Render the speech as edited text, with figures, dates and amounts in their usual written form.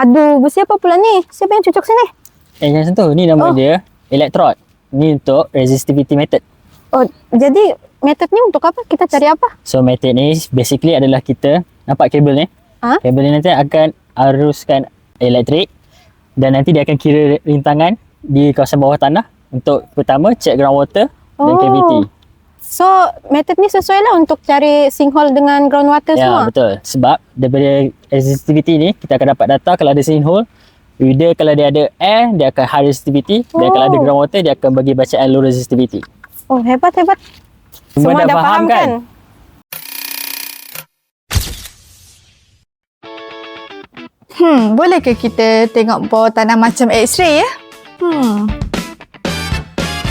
Aduh, besi apa pula ni? Siapa yang cocok sini? Jangan sentuh. Ni nama dia electrode. Ni untuk resistivity method. Oh, jadi metod ni untuk apa? Kita cari apa? So method ni basically adalah kita nampak kabel ni. Kabel ni nanti akan aruskan elektrik dan nanti dia akan kira rintangan di kawasan bawah tanah untuk pertama check groundwater dan cavity. So metod ni sesuai lah untuk cari sinkhole dengan groundwater semua? Ya, betul. Sebab daripada resistivity ni kita akan dapat data kalau ada sinkhole. Either kalau dia ada air, dia akan high resistivity. Dan kalau ada groundwater, dia akan bagi bacaan low resistivity. Oh, hebat. Semua dah faham kan? Boleh ke kita tengok bawah tanah macam X-ray ya?